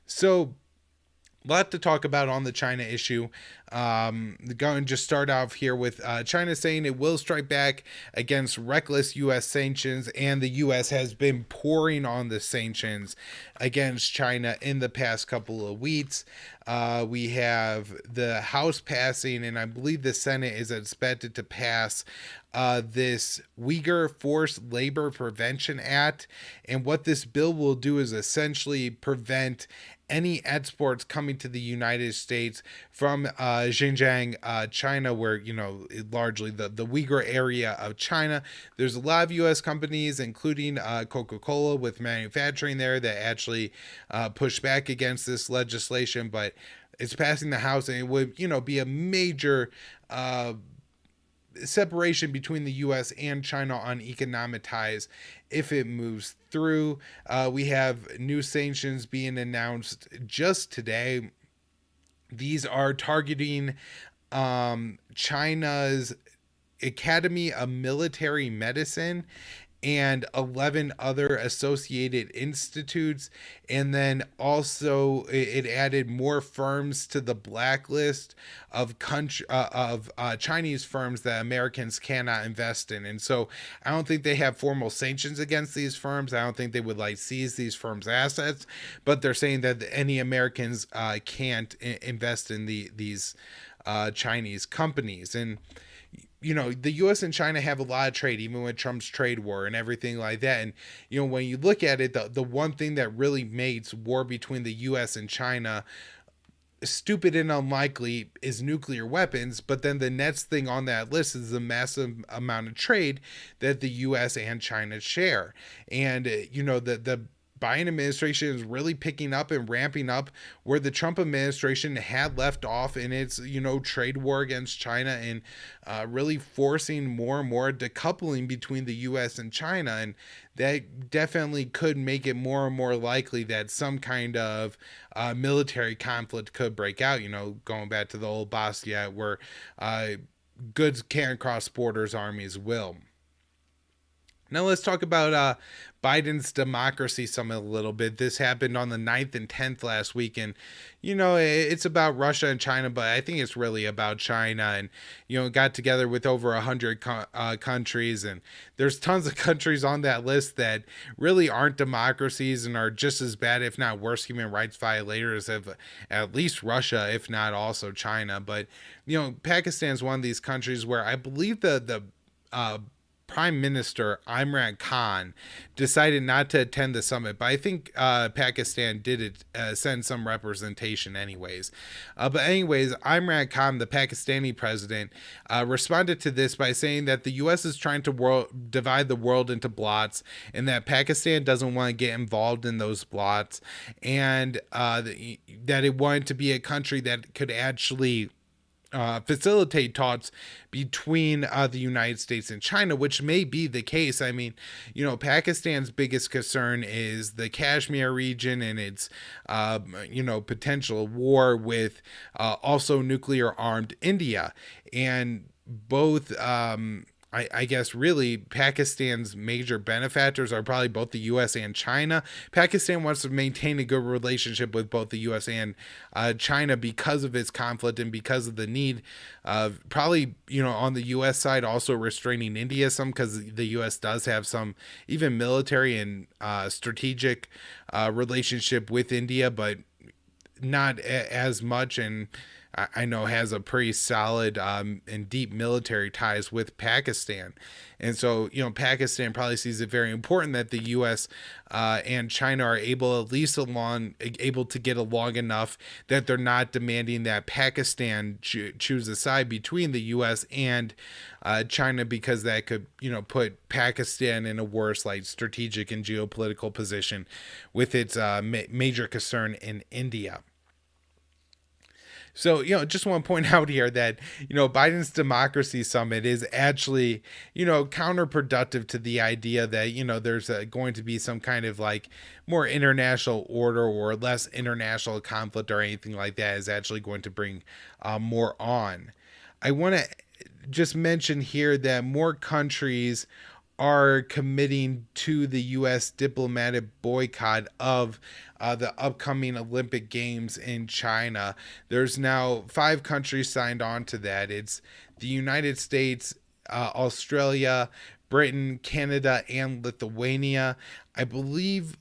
So, a lot to talk about on the China issue. Going to just start off here with China saying it will strike back against reckless U.S. sanctions, and the U.S. has been pouring on the sanctions against China in the past couple of weeks. We have the House passing, and I believe the Senate is expected to pass this Uyghur Forced Labor Prevention Act. And what this bill will do is essentially prevent any exports coming to the United States from Xinjiang, China, where, largely the Uyghur area of China. There's a lot of U.S. companies, including Coca-Cola, with manufacturing there that actually push back against this legislation, but it's passing the House, and it would, be a major separation between the U.S. and China on economic ties if it moves through. We have new sanctions being announced just today. These are targeting China's Academy of Military Medicine and 11 other associated institutes. And then also it added more firms to the blacklist of Chinese firms that Americans cannot invest in. And so I don't think they have formal sanctions against these firms. I don't think they would seize these firms' assets, but they're saying that any Americans can't invest in these Chinese companies. And the U.S. and China have a lot of trade, even with Trump's trade war and everything like that. And, when you look at it, the one thing that really makes war between the U.S. and China stupid and unlikely is nuclear weapons. But then the next thing on that list is the massive amount of trade that the U.S. and China share. And, the Biden administration is really picking up and ramping up where the Trump administration had left off in its, trade war against China, and really forcing more and more decoupling between the U.S. and China. And that definitely could make it more and more likely that some kind of military conflict could break out, going back to the old Basquiat, where goods can't cross borders, armies will. Now let's talk about Biden's democracy summit a little bit. This happened on the 9th and 10th last week. And, it's about Russia and China, but I think it's really about China. And, got together with over 100 countries. And there's tons of countries on that list that really aren't democracies and are just as bad, if not worse, human rights violators of at least Russia, if not also China. But, Pakistan is one of these countries where I believe the Prime Minister Imran Khan decided not to attend the summit, but I think Pakistan did send some representation anyways. Imran Khan, the Pakistani president, responded to this by saying that the U.S. is trying to divide the world into blocs, and that Pakistan doesn't want to get involved in those blocs, and that it wanted to be a country that could actually facilitate talks between the United States and China, which may be the case. I mean, Pakistan's biggest concern is the Kashmir region and its, potential war with also nuclear armed India. And both, I guess really Pakistan's major benefactors are probably both the U.S. and China. Pakistan wants to maintain a good relationship with both the U.S. and China because of its conflict and because of the need of probably, on the U.S. side also restraining India some, because the U.S. does have some even military and strategic relationship with India, but not as much. And I know has a pretty solid and deep military ties with Pakistan. And so, Pakistan probably sees it very important that the U.S. And China are able to get along enough that they're not demanding that Pakistan choose a side between the U.S. and China, because that could, put Pakistan in a worse strategic and geopolitical position with its major concern in India. So, just want to point out here that, Biden's democracy summit is actually, counterproductive to the idea that, there's going to be some kind of more international order or less international conflict or anything like that is actually going to bring more on. I want to just mention here that more countries are committing to the U.S. diplomatic boycott of the upcoming Olympic Games in China. There's now 5 countries signed on to that. It's the United States, Australia, Britain, Canada, and Lithuania. I believe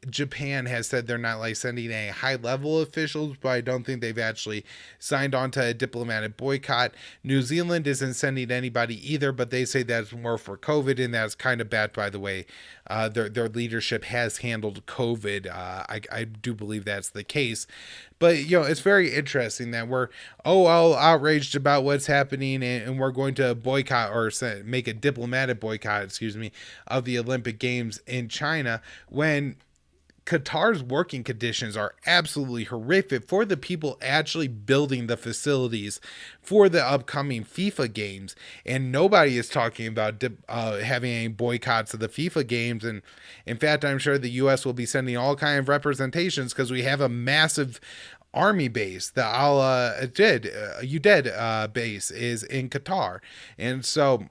Japan has said they're not like sending a high level officials, but I don't think they've actually signed on to a diplomatic boycott. New Zealand isn't sending anybody either, but they say that's more for COVID, and that's kind of backed by the way their leadership has handled COVID. I do believe that's the case. But it's very interesting that we're all outraged about what's happening, and we're going to boycott or make a diplomatic boycott, of the Olympic Games in China when Qatar's working conditions are absolutely horrific for the people actually building the facilities for the upcoming FIFA games. And nobody is talking about having any boycotts of the FIFA games. And in fact, I'm sure the U.S. will be sending all kinds of representations because we have a massive army base. The Udeid base is in Qatar. And so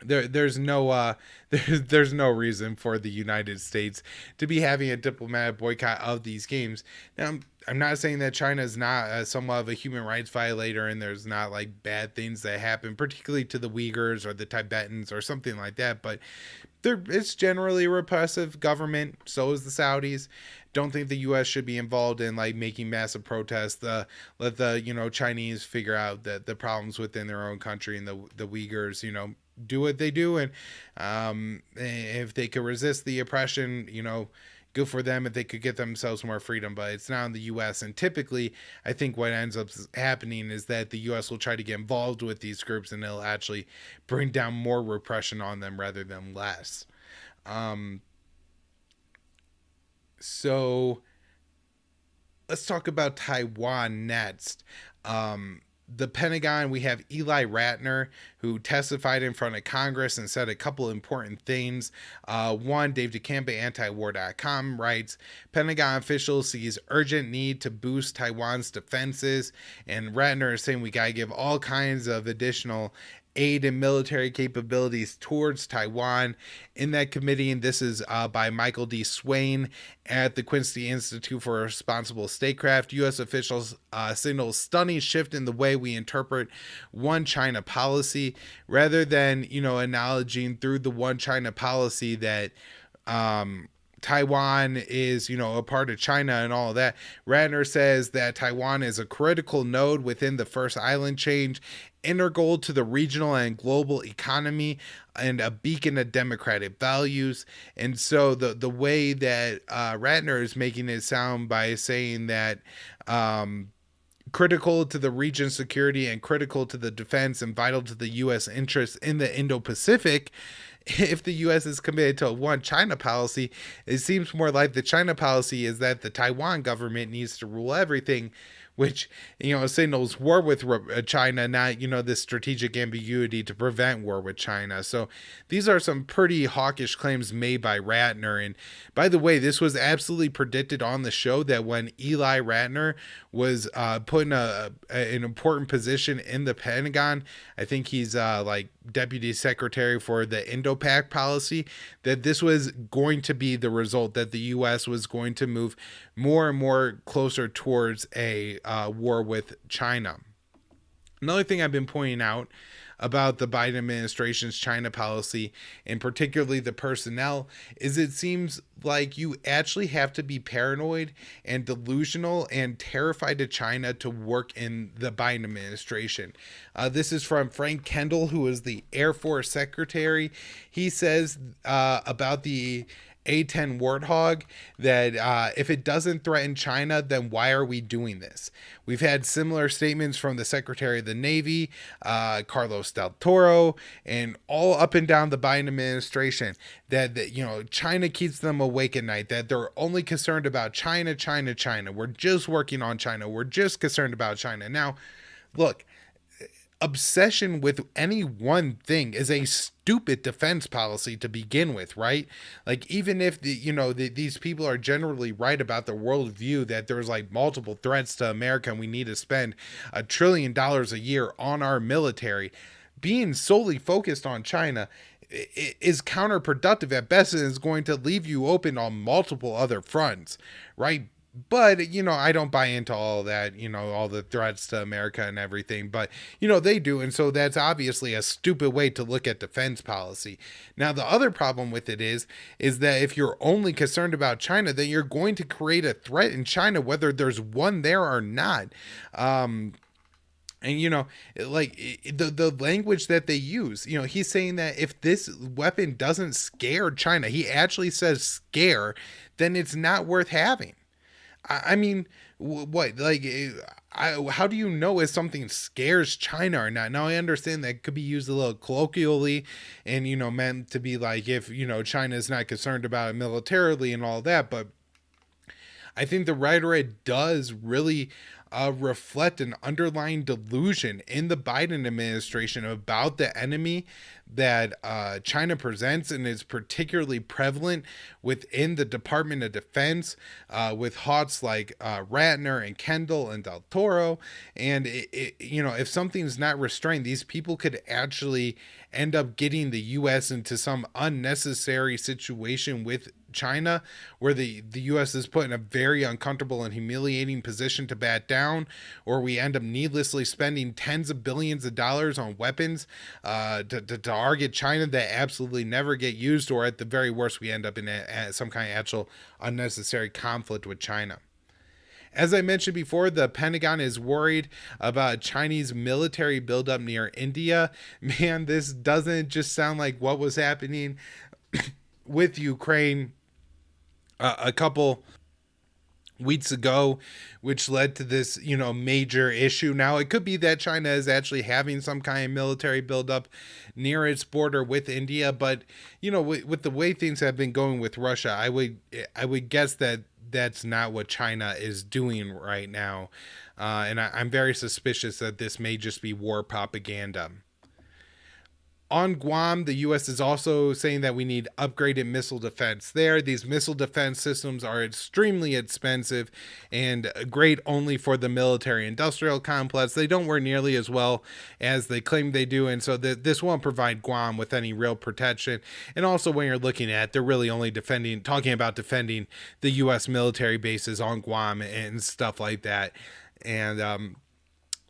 there's no there's no reason for the United States to be having a diplomatic boycott of these games. Now, I'm not saying that China is not somewhat of a human rights violator and there's not like bad things that happen, particularly to the Uyghurs or the Tibetans or something like that, but it's generally a repressive government. So is the Saudis. Don't think the U.S. should be involved in like making massive protests. Let the Chinese figure out the problems within their own country, and the Uyghurs do what they do, and if they could resist the oppression, good for them if they could get themselves more freedom. But it's not in the U.S. And typically, I think what ends up happening is that the U.S. will try to get involved with these groups, and it'll actually bring down more repression on them rather than less. So let's talk about Taiwan next. The Pentagon, we have Eli Ratner, who testified in front of Congress and said a couple important things. One, Dave DeCamp, antiwar.com, writes, Pentagon officials sees urgent need to boost Taiwan's defenses. And Ratner is saying we got to give all kinds of additional aid and military capabilities towards Taiwan. In that committee, and this is by Michael D. Swain at the Quincy Institute for Responsible Statecraft, U.S. officials signal stunning shift in the way we interpret one China policy, rather than, acknowledging through the one China policy that Taiwan is, a part of China and all of that. Ratner says that Taiwan is a critical node within the First Island chain, integral to the regional and global economy, and a beacon of democratic values. And so the way that Ratner is making it sound by saying that critical to the region's security and critical to the defense and vital to the U.S. interests in the Indo-Pacific, if the U.S. is committed to a one China policy, it seems more like the China policy is that the Taiwan government needs to rule everything, which, signals war with China, not, this strategic ambiguity to prevent war with China. So these are some pretty hawkish claims made by Ratner. And by the way, this was absolutely predicted on the show that when Eli Ratner was put in an important position in the Pentagon, I think he's like deputy secretary for the Indo-Pac policy, that this was going to be the result, that the U.S. was going to move more and more closer towards a war with China. Another thing I've been pointing out about the Biden administration's China policy, and particularly the personnel, is it seems like you actually have to be paranoid and delusional and terrified of China to work in the Biden administration. This is from Frank Kendall, who is the Air Force Secretary. He says about the A-10 Warthog that if it doesn't threaten China, then why are we doing this? We've had similar statements from the Secretary of the Navy, Carlos Del Toro, and all up and down the Biden administration that China keeps them awake at night, that they're only concerned about China, China, China. We're just working on China. We're just concerned about China. Now, look, obsession with any one thing is a stupid defense policy to begin with, right? Like, even if these people are generally right about the worldview that there's like multiple threats to America and we need to spend $1 trillion a year on our military, being solely focused on China is counterproductive at best and is going to leave you open on multiple other fronts, right? But, I don't buy into all that, all the threats to America and everything, but, they do. And so that's obviously a stupid way to look at defense policy. Now, the other problem with it is that if you're only concerned about China, then you're going to create a threat in China, whether there's one there or not. And like the language that they use, he's saying that if this weapon doesn't scare China, he actually says scare, then it's not worth having. I mean, what, like, how do you know if something scares China or not? Now, I understand that it could be used a little colloquially and, meant to be like if, China is not concerned about it militarily and all that. But I think the rhetoric does really reflect an underlying delusion in the Biden administration about the enemy that China presents, and is particularly prevalent within the Department of Defense with hawks like Ratner and Kendall and Del Toro. And if something's not restrained, these people could actually end up getting the U.S. into some unnecessary situation with China, where the U.S. is put in a very uncomfortable and humiliating position to bat down, or we end up needlessly spending tens of billions of dollars on weapons to target China that absolutely never get used, or at the very worst, we end up in some kind of actual unnecessary conflict with China. As I mentioned before, the Pentagon is worried about Chinese military buildup near India. Man, this doesn't just sound like what was happening with Ukraine a couple weeks ago, which led to this, major issue. Now, it could be that China is actually having some kind of military buildup near its border with India, but with the way things have been going with Russia, I would guess that that's not what China is doing right now, and I'm very suspicious that this may just be war propaganda. On Guam, the U.S. is also saying that we need upgraded missile defense there. These missile defense systems are extremely expensive and great only for the military-industrial complex. They don't work nearly as well as they claim they do, and so this won't provide Guam with any real protection. And also, when you're looking at, they're really only talking about defending the U.S. military bases on Guam and stuff like that. And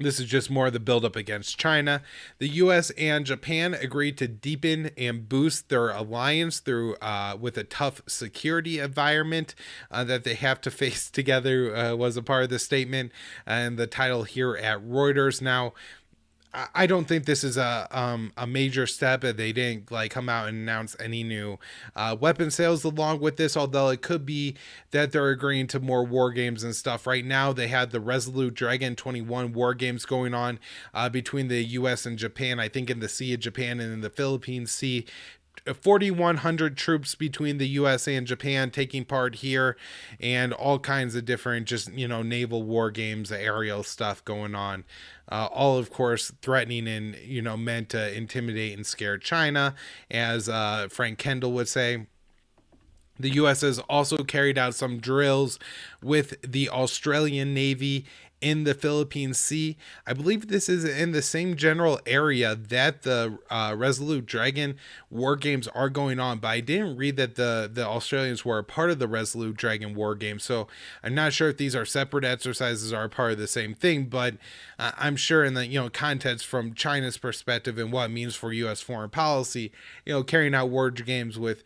this is just more of the buildup against China. The U.S. and Japan agreed to deepen and boost their alliance through with a tough security environment that they have to face together, was a part of the statement, and the title here at Reuters. Now, I don't think this is a major step. They didn't come out and announce any new weapon sales along with this, although it could be that they're agreeing to more war games and stuff. Right now, they have the Resolute Dragon 21 war games going on between the U.S. and Japan, I think in the Sea of Japan and in the Philippine Sea. 4,100 troops between the USA and Japan taking part here, and all kinds of different just naval war games, aerial stuff going on, all of course threatening and meant to intimidate and scare China, as Frank Kendall would say. The U.S. has also carried out some drills with the Australian Navy in the Philippine Sea. I believe this is in the same general area that the Resolute Dragon war games are going on, but I didn't read that the Australians were a part of the Resolute Dragon war game, so I'm not sure if these are separate exercises or a part of the same thing, but I'm sure in the context from China's perspective and what it means for U.S. foreign policy, carrying out war games with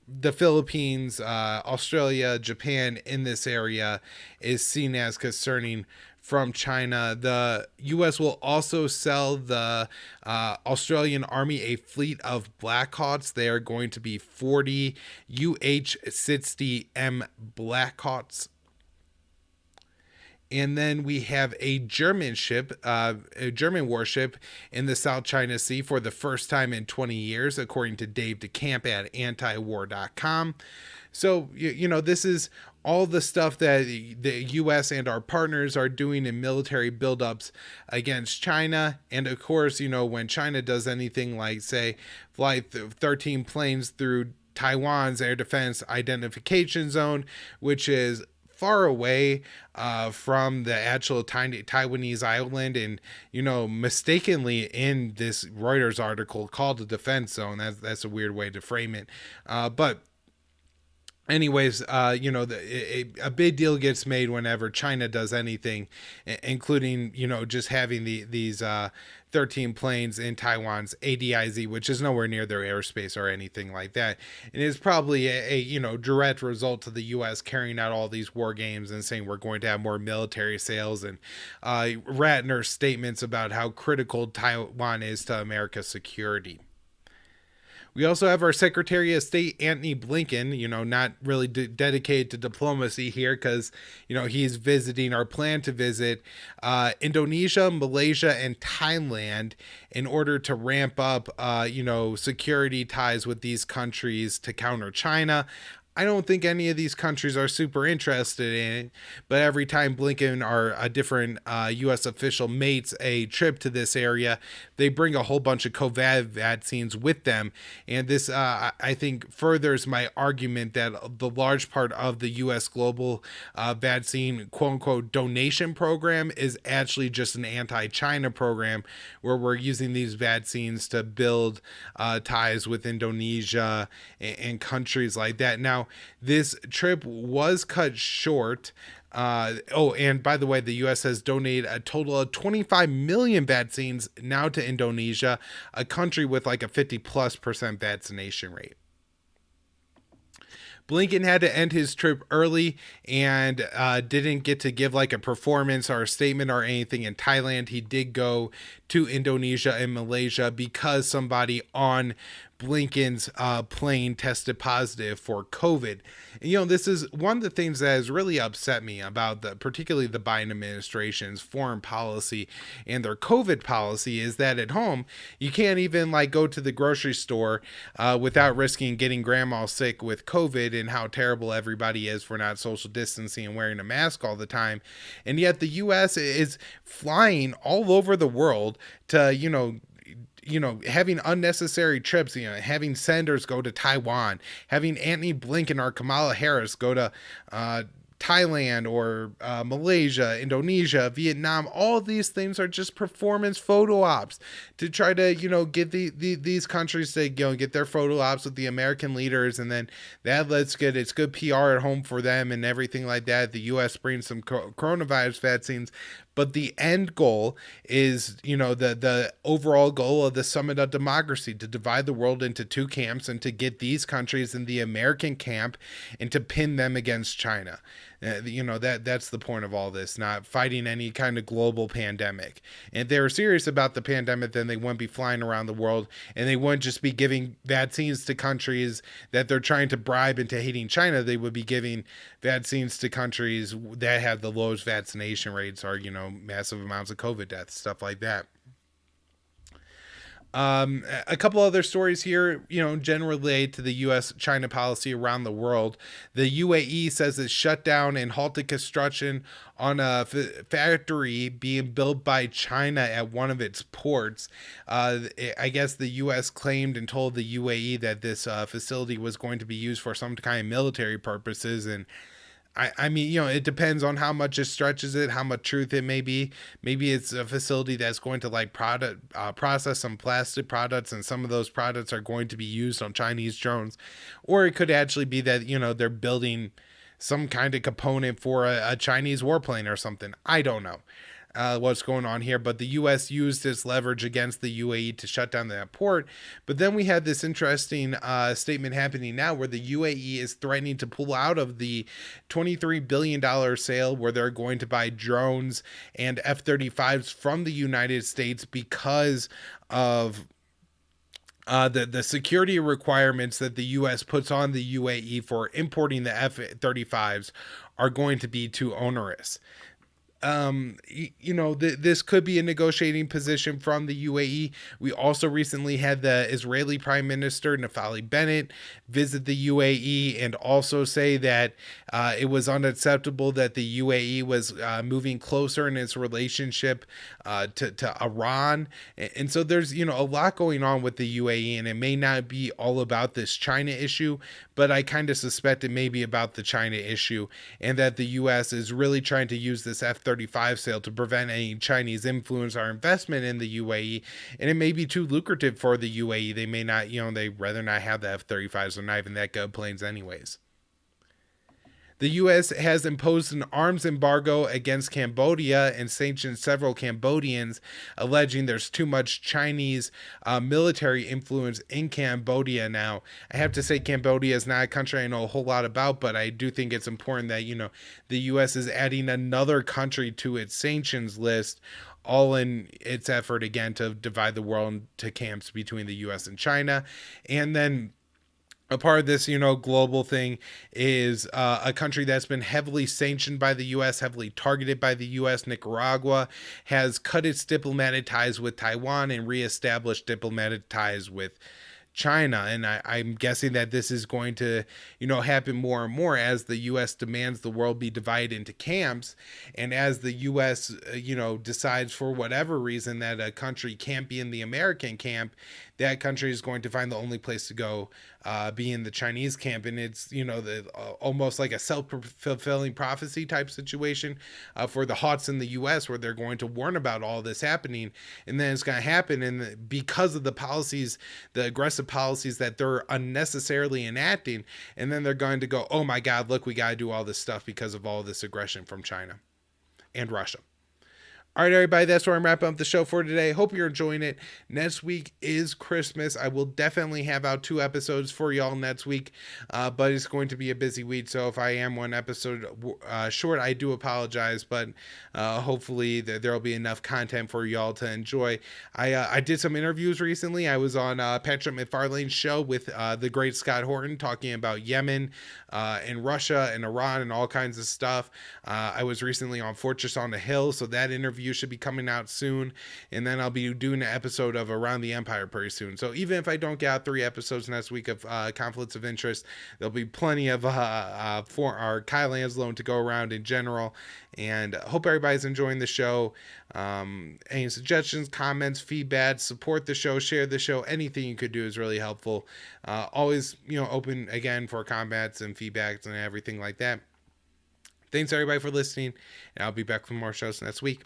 the Philippines, Australia, Japan in this area is seen as concerning from China. The U.S. will also sell the Australian Army a fleet of Blackhawks. They are going to be 40 UH-60M Blackhawks. And then we have a German warship in the South China Sea for the first time in 20 years, according to Dave DeCamp at antiwar.com. So, this is all the stuff that the U.S. and our partners are doing in military buildups against China. And of course, when China does anything like, say, fly 13 planes through Taiwan's air defense identification zone, which is far away from the actual Taiwanese island, and mistakenly in this Reuters article called the defense zone. That's a weird way to frame it, but anyways, a big deal gets made whenever China does anything, including just having these 13 planes in Taiwan's ADIZ, which is nowhere near their airspace or anything like that. And it's probably a direct result to the U.S. carrying out all these war games and saying we're going to have more military sales, and Ratner's statements about how critical Taiwan is to America's security. We also have our Secretary of State, Antony Blinken, not really dedicated to diplomacy here because, he's visiting or planned to visit Indonesia, Malaysia, and Thailand in order to ramp up, security ties with these countries to counter China. I don't think any of these countries are super interested in it, but every time Blinken or a different U.S. official mates a trip to this area, they bring a whole bunch of COVID vaccines with them. And this, I think, furthers my argument that the large part of the U.S. global vaccine, quote-unquote, donation program is actually just an anti-China program where we're using these vaccines to build ties with Indonesia and countries like that. Now, this trip was cut short. And by the way, the U.S. has donated a total of 25 million vaccines now to Indonesia, a country with like a 50+% vaccination rate. Blinken had to end his trip early and didn't get to give like a performance or a statement or anything in Thailand. He did go to Indonesia and Malaysia because somebody on Blinken's plane tested positive for COVID. And, this is one of the things that has really upset me about particularly the Biden administration's foreign policy and their COVID policy is that at home, you can't even like go to the grocery store without risking getting grandma sick with COVID and how terrible everybody is for not social distancing and wearing a mask all the time. And yet the U.S. is flying all over the world to, having unnecessary trips, having senators go to Taiwan, having Antony Blinken or Kamala Harris go to Thailand or Malaysia, Indonesia, Vietnam. All of these things are just performance photo ops to try to, get these countries to, get their photo ops with the American leaders. And then it's good PR at home for them and everything like that. The U.S. brings some coronavirus vaccines. But the end goal is, the overall goal of the Summit of Democracy, to divide the world into two camps and to get these countries in the American camp and to pin them against China. That's the point of all this, not fighting any kind of global pandemic. And if they were serious about the pandemic, then they wouldn't be flying around the world and they wouldn't just be giving vaccines to countries that they're trying to bribe into hating China. They would be giving vaccines to countries that have the lowest vaccination rates or, massive amounts of COVID deaths, stuff like that. A couple other stories here, generally related to the U.S.-China policy around the world. The UAE says it shut down and halted construction on a factory being built by China at one of its ports. I guess the U.S. claimed and told the UAE that this facility was going to be used for some kind of military purposes, and I mean, it depends on how much it stretches it, how much truth it may be. Maybe it's a facility that's going to process some plastic products, and some of those products are going to be used on Chinese drones. Or it could actually be that, they're building some kind of component for a Chinese warplane or something. I don't know what's going on here, but the U.S. used this leverage against the UAE to shut down that port. But then we had this interesting statement happening now where the UAE is threatening to pull out of the $23 billion sale where they're going to buy drones and F-35s from the United States because of the security requirements that the U.S. puts on the UAE for importing the F-35s are going to be too onerous. this could be a negotiating position from the UAE. We also recently had the Israeli Prime Minister Naftali Bennett visit the UAE and also say that it was unacceptable that the UAE was moving closer in its relationship to Iran. And so there's, a lot going on with the UAE, and it may not be all about this China issue, but I kind of suspect it may be about the China issue, and that the U.S. is really trying to use this F-35 sale to prevent any Chinese influence or investment in the UAE, and it may be too lucrative for the UAE. They may not, they'd rather not have the F-35s. They're not even that good planes anyways. The U.S. has imposed an arms embargo against Cambodia and sanctioned several Cambodians, alleging there's too much Chinese military influence in Cambodia now. I have to say, Cambodia is not a country I know a whole lot about, but I do think it's important that, the U.S. is adding another country to its sanctions list, all in its effort, again, to divide the world into camps between the U.S. and China. And then a part of this, global thing is a country that's been heavily sanctioned by the U.S., heavily targeted by the U.S. Nicaragua has cut its diplomatic ties with Taiwan and reestablished diplomatic ties with China. And I'm guessing that this is going to, happen more and more as the U.S. demands the world be divided into camps. And as the U.S., decides for whatever reason that a country can't be in the American camp, that country is going to find the only place to go be in the Chinese camp. And it's, almost like a self-fulfilling prophecy type situation for the Hots in the U.S., where they're going to warn about all this happening. And then it's going to happen. And because of the policies, the aggressive policies that they're unnecessarily enacting, and then they're going to go, oh my God, look, we got to do all this stuff because of all this aggression from China and Russia. All right, everybody, that's where I'm wrapping up the show for today. Hope you're enjoying it. Next week is Christmas. I will definitely have out 2 episodes for y'all next week, but it's going to be a busy week. So if I am 1 episode short, I do apologize, but hopefully there will be enough content for y'all to enjoy. I did some interviews recently. I was on Patrick McFarlane's show with the great Scott Horton talking about Yemen and Russia and Iran and all kinds of stuff. I was recently on Fortress on the Hill, so that interview should be coming out soon, and then I'll be doing an episode of Around the Empire pretty soon. So even if I don't get out 3 episodes next week of conflicts of interest, there'll be plenty of for our Kyle Anzalone to go around in general. And hope everybody's enjoying the show. Any suggestions, comments, feedback, support the show, share the show, anything you could do is really helpful. Always, open again for comments and feedbacks and everything like that. Thanks everybody for listening, and I'll be back for more shows next week.